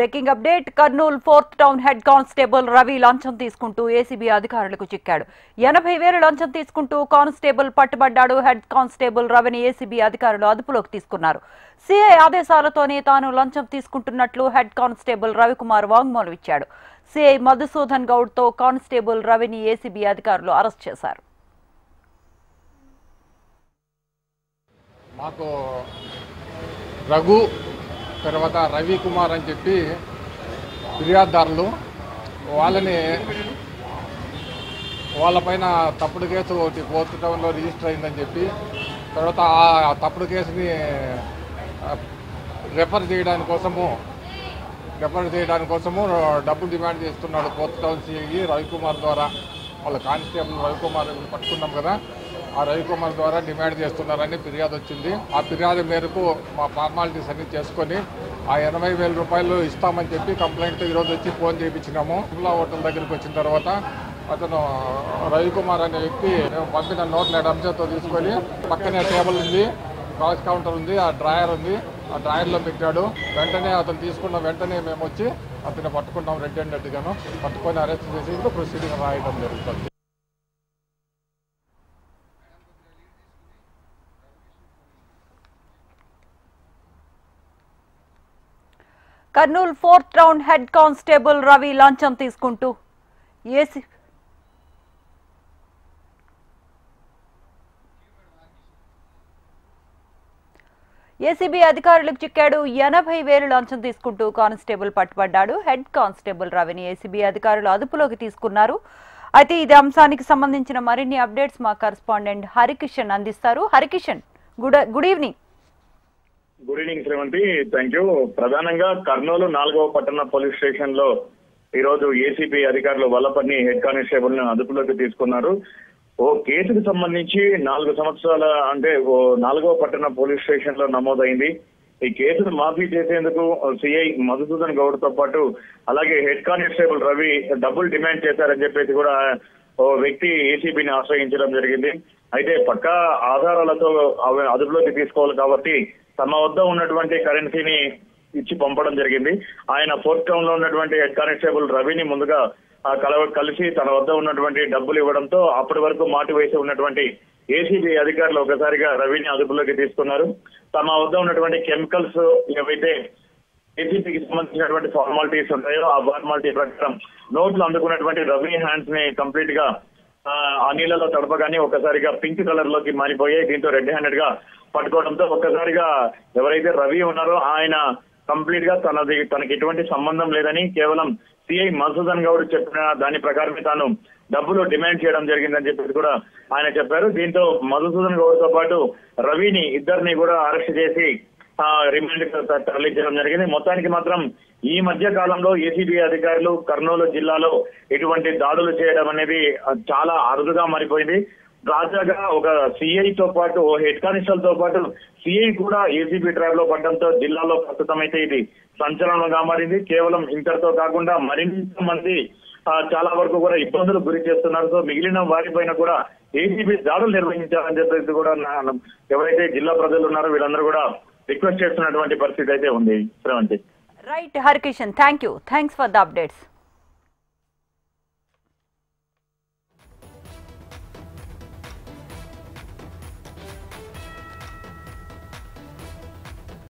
Breaking update Kurnool 4th town head constable Ravi లంచం తీసుకుంటూ ACB అధికారులకు చిక్కాడు. 80,000 లంచం తీసుకుంటూ కానిస్టేబుల్ పట్టుబడ్డాడు. హెడ్ కానిస్టేబుల్ రవిని ఏసీబీ అధికారులు అదుపులోకి తీసుకున్నారు. సీఐ ఆదేశాలతోనే తాను లంచం తీసుకుంటున్నట్లు హెడ్ కానిస్టేబుల్ రవికుమార్ వాంగ్మూలం ఇచ్చాడు. సీఐ మధుసూదన్ గౌడ్తో కానిస్టేబుల్ రవిని ఏసీబీ అధికారులు అరెస్ట్ చేశారు. మాకు రఘు తర్వాత రవికుమార్ అని చెప్పి ఫిర్యాదుదారులు వాళ్ళపైన తప్పుడు కేసు ఒకటి 4th టౌన్లో రిజిస్టర్ అయిందని చెప్పి తర్వాత ఆ తప్పుడు కేసుని రెఫర్ చేయడానికి కోసము డబ్బులు డిమాండ్ చేస్తున్నాడు 4th టౌన్ సిఐ రవికుమార్ ద్వారా. వాళ్ళ కానిస్టేబుల్ రవికుమార్ పట్టుకున్నాం కదా, ఆ రవికుమార్ ద్వారా డిమాండ్ చేస్తున్నారని ఫిర్యాదు వచ్చింది. ఆ ఫిర్యాదు మేరకు మా ఫార్మాలిటీస్ అన్ని చేసుకొని ఆ 80,000 రూపాయలు ఇస్తామని చెప్పి కంప్లైంట్తో ఈరోజు వచ్చి ఫోన్ చేయించినాము. సిమ్లా హోటల్ దగ్గరికి వచ్చిన తర్వాత అతను రవికుమార్ అనే వ్యక్తి మేము పంపిన నోట్ల అంశంతో తీసుకొని పక్కనే టేబుల్ ఉంది, కాష్ కౌంటర్ ఉంది, ఆ డ్రాయర్ ఉంది, ఆ డ్రాయర్లో పెట్టాడు. వెంటనే అతను తీసుకున్న వెంటనే మేము వచ్చి అతను పట్టుకున్నాం. రెడ్ హ్యాండెడ్గాను పట్టుకొని అరెస్ట్ చేసి ఇంకా ప్రొసీడింగ్ రాయడం జరుగుతుంది. Kurnool 4th town head constable Ravi లంచం తీసుకుంటూ ఏసీబీ అధికారులకు చిక్కాడు. 80,000 లంచం తీసుకుంటూ కానిస్టేబుల్ పట్టుబడ్డాడు. హెడ్ కానిస్టేబుల్ రవిని ఏసీబీ అధికారులు అదుపులోకి తీసుకున్నారు. అయితే ఇదే అంశానికి సంబంధించిన మరిన్ని అప్డేట్స్ మా కరెస్పాండెంట్ హరికిషన్ అందిస్తారు. Harikishan, good evening. Good evening Srimanthi, thank you. ప్రధానంగా కర్నూలు 4వ పట్టణ పోలీస్ స్టేషన్ లో ఈరోజు ఏసీబీ అధికారులు వల్లపన్ని హెడ్ కానిస్టేబుల్ ను అదుపులోకి తీసుకున్నారు. ఓ కేసుకు సంబంధించి 4 సంవత్సరాల అంటే 4వ పట్టణ పోలీస్ స్టేషన్ లో నమోదైంది. ఈ కేసును మాఫీ చేసేందుకు సిఐ మధుసూదన్ గౌడ్ తో పాటు అలాగే హెడ్ కానిస్టేబుల్ రవి డబ్బులు డిమాండ్ చేశారని చెప్పేసి కూడా ఓ వ్యక్తి ఏసీబీని ఆశ్రయించడం జరిగింది. అయితే పక్కా ఆధారాలతో అదుపులోకి తీసుకోవాలి కాబట్టి తమ వద్ద ఉన్నటువంటి కరెన్సీని ఇచ్చి పంపడం జరిగింది. ఆయన 4th టౌన్ లో ఉన్నటువంటి హెడ్ కానిస్టేబుల్ రవిని ముందుగా కలిసి తన వద్ద ఉన్నటువంటి డబ్బులు ఇవ్వడంతో అప్పటి వరకు మాటి వేసి ఉన్నటువంటి ఏసీబీ అధికారులు ఒకసారిగా రవిని అదుపులోకి తీసుకున్నారు. తమ వద్ద ఉన్నటువంటి కెమికల్స్ ఏవైతే ఏసీబీకి సంబంధించినటువంటి ఫార్మాలిటీస్ ఉంటాయో ఆ ఫార్మాలిటీ ప్రకారం నోట్లు అందుకున్నటువంటి రవి హ్యాండ్స్ ని కంప్లీట్ గా ఆ నీళ్లలో తడపగానే ఒకసారిగా పింక్ కలర్ లోకి మారిపోయాయి. దీంతో రెడ్ హ్యాండెడ్ గా పట్టుకోవడంతో ఒక్కసారిగా ఎవరైతే రవి ఉన్నారో ఆయన కంప్లీట్ గా తనకి ఎటువంటి సంబంధం లేదని కేవలం సిఐ మధుసూదన్ గౌడ్ చెప్పిన దాని ప్రకారమే తాను డబ్బులు డిమాండ్ చేయడం జరిగిందని చెప్పేసి కూడా ఆయన చెప్పారు. దీంతో మధుసూదన్ గౌడ్ తో పాటు రవిని ఇద్దరిని కూడా అరెస్ట్ చేసి రిమాండ్ తరలించడం జరిగింది. మొత్తానికి మాత్రం ఈ మధ్య కాలంలో ఏసీబీ అధికారులు కర్నూలు జిల్లాలో ఇటువంటి దాడులు చేయడం అనేది చాలా అరుదుగా మారిపోయింది. తాజాగా ఒక సిఐతో పాటు ఓ హెడ్ కానిస్టేబుల్ తో పాటు సిఐ కూడా ఏసీబీ ట్రాప్ లో పడడంతో జిల్లాలో ప్రస్తుతం అయితే ఇది సంచలనంగా మారింది. కేవలం ఇంతటితో కాకుండా మరింత మంది చాలా వరకు కూడా ఇబ్బందులు గురి చేస్తున్నారు. సో మిగిలిన వారిపైన కూడా ఏసీబీ దాడులు నిర్వహించాలని చెప్పేసి కూడా ఎవరైతే జిల్లా ప్రజలు ఉన్నారో వీళ్ళందరూ కూడా రిక్వెస్ట్ చేస్తున్నటువంటి పరిస్థితి అయితే ఉంది. Sravanthi. Right Harikishan, thanks for the updates.